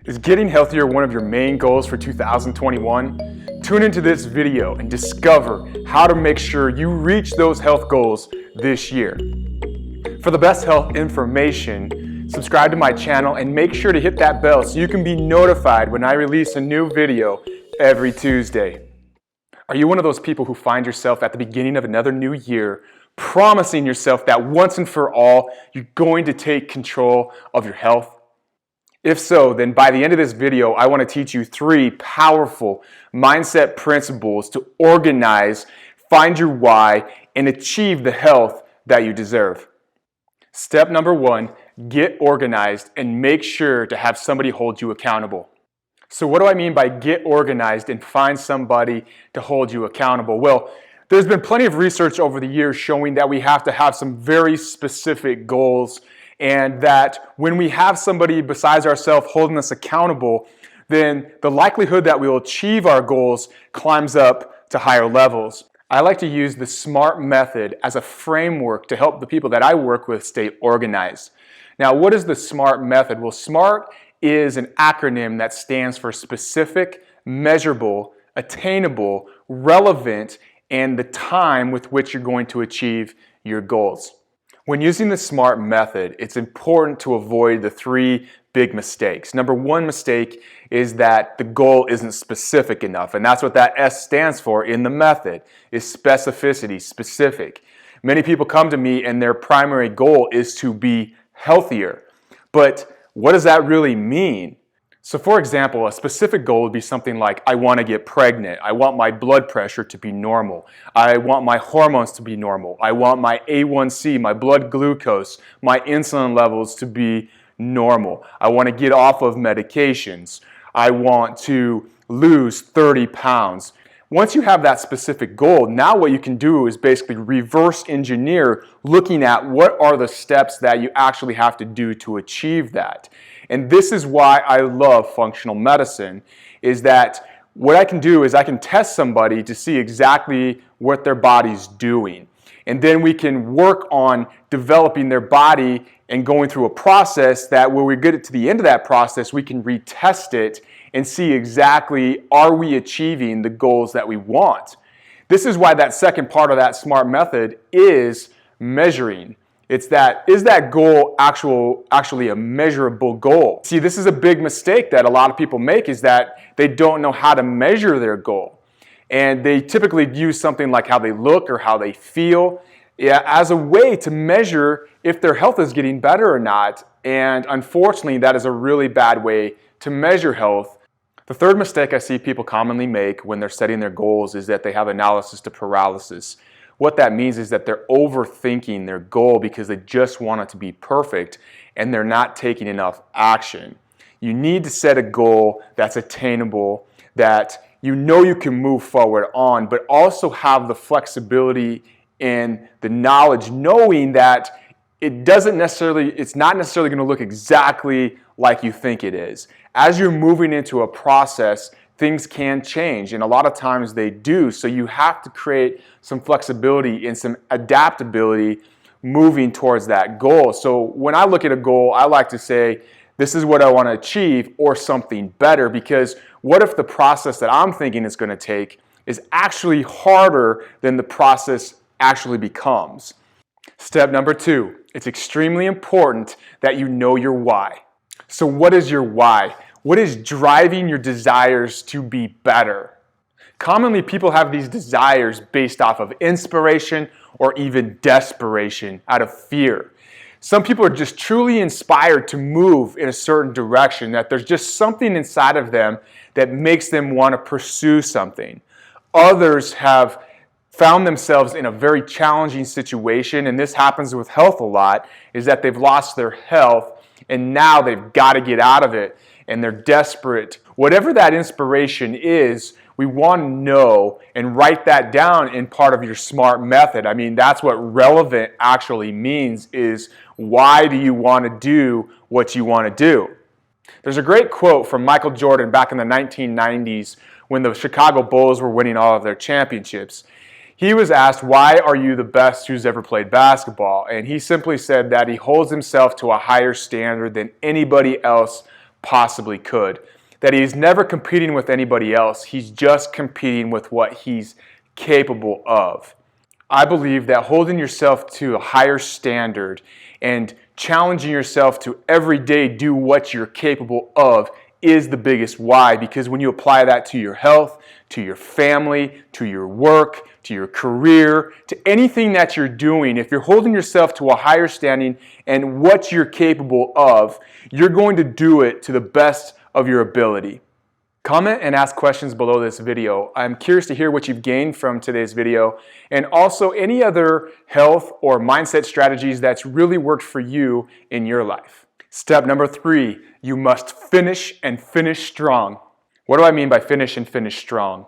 Is getting healthier one of your main goals for 2021? Tune into this video and discover how to make sure you reach those health goals this year. For the best health information, subscribe to my channel and make sure to hit that bell so you can be notified when I release a new video every Tuesday. Are you one of those people who find yourself at the beginning of another new year promising yourself that once and for all you're going to take control of your health? If so, then by the end of this video, I want to teach you 3 powerful mindset principles to organize, find your why, and achieve the health that you deserve. Step number 1, get organized and make sure to have somebody hold you accountable. So what do I mean by get organized and find somebody to hold you accountable? Well, there's been plenty of research over the years showing that we have to have some very specific goals, and that when we have somebody besides ourselves holding us accountable, then the likelihood that we'll achieve our goals climbs up to higher levels. I like to use the SMART method as a framework to help the people that I work with stay organized. Now, what is the SMART method? Well, SMART is an acronym that stands for specific, measurable, attainable, relevant, and the time with which you're going to achieve your goals. When using the SMART method, it's important to avoid the 3 big mistakes. Number 1 mistake is that the goal isn't specific enough, and that's what that S stands for in the method, is specificity, specific. Many people come to me and their primary goal is to be healthier. But what does that really mean? So for example, a specific goal would be something like, I want to get pregnant. I want my blood pressure to be normal. I want my hormones to be normal. I want my A1C, my blood glucose, my insulin levels to be normal. I want to get off of medications. I want to lose 30 pounds. Once you have that specific goal, now what you can do is basically reverse engineer looking at what are the steps that you actually have to do to achieve that. And this is why I love functional medicine, is that what I can do is I can test somebody to see exactly what their body's doing. And then we can work on developing their body and going through a process that when we get to the end of that process, we can retest it and see exactly, are we achieving the goals that we want? This is why that second part of that SMART method is measuring. It's that, is that goal actually a measurable goal? See, this is a big mistake that a lot of people make, is that they don't know how to measure their goal. And they typically use something like how they look or how they feel as a way to measure if their health is getting better or not. And unfortunately, that is a really bad way to measure health. The third mistake I see people commonly make when they're setting their goals is that they have analysis to paralysis. What that means is that they're overthinking their goal because they just want it to be perfect and they're not taking enough action. You need to set a goal that's attainable, that you know you can move forward on, but also have the flexibility and the knowledge knowing that it's not necessarily going to look exactly like you think it is. As you're moving into a process, things can change, and a lot of times they do. So you have to create some flexibility and some adaptability moving towards that goal. So when I look at a goal, I like to say, this is what I want to achieve, or something better, because what if the process that I'm thinking it's going to take is actually harder than the process actually becomes? Step number 2, it's extremely important that you know your why. So what is your why? What is driving your desires to be better? Commonly, people have these desires based off of inspiration or even desperation, out of fear. Some people are just truly inspired to move in a certain direction, that there's just something inside of them that makes them want to pursue something. Others have found themselves in a very challenging situation, and this happens with health a lot, is that they've lost their health and now they've got to get out of it. And they're desperate. Whatever that inspiration is, we want to know and write that down in part of your SMART method. I mean, that's what relevant actually means, is why do you want to do what you want to do? There's a great quote from Michael Jordan back in the 1990s when the Chicago Bulls were winning all of their championships. He was asked, why are you the best who's ever played basketball? And he simply said that he holds himself to a higher standard than anybody else possibly could. That he's never competing with anybody else. He's just competing with what he's capable of. I believe that holding yourself to a higher standard and challenging yourself to every day do what you're capable of is the biggest why, because when you apply that to your health, to your family, to your work, to your career, to anything that you're doing, if you're holding yourself to a higher standing and what you're capable of, you're going to do it to the best of your ability. Comment and ask questions below this video. I'm curious to hear what you've gained from today's video, and also any other health or mindset strategies that's really worked for you in your life. Step number 3, you must finish and finish strong. What do I mean by finish and finish strong?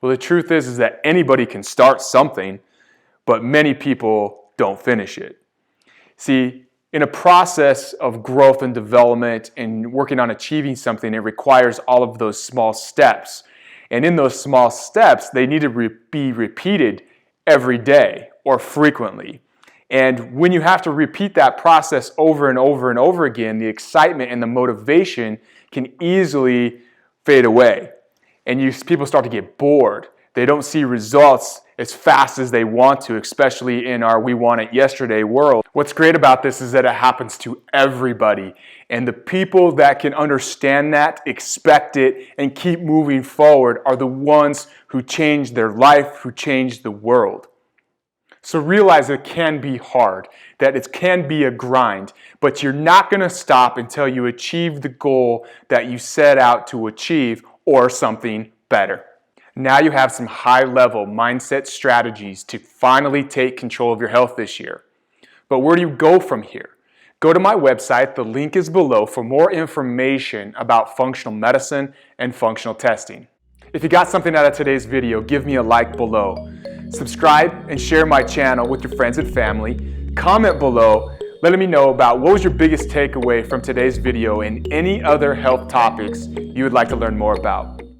Well, the truth is that anybody can start something, but many people don't finish it. See, in a process of growth and development and working on achieving something, it requires all of those small steps. And in those small steps, they need to be repeated every day or frequently. And when you have to repeat that process over and over and over again, the excitement and the motivation can easily fade away. And people start to get bored. They don't see results as fast as they want to, especially in our we want it yesterday world. What's great about this is that it happens to everybody. And the people that can understand that, expect it, and keep moving forward are the ones who change their life, who change the world. So realize it can be hard, that it can be a grind, but you're not going to stop until you achieve the goal that you set out to achieve or something better. Now you have some high-level mindset strategies to finally take control of your health this year. But where do you go from here? Go to my website, the link is below, for more information about functional medicine and functional testing. If you got something out of today's video, give me a like below. Subscribe and share my channel with your friends and family. Comment below, letting me know about what was your biggest takeaway from today's video and any other health topics you would like to learn more about.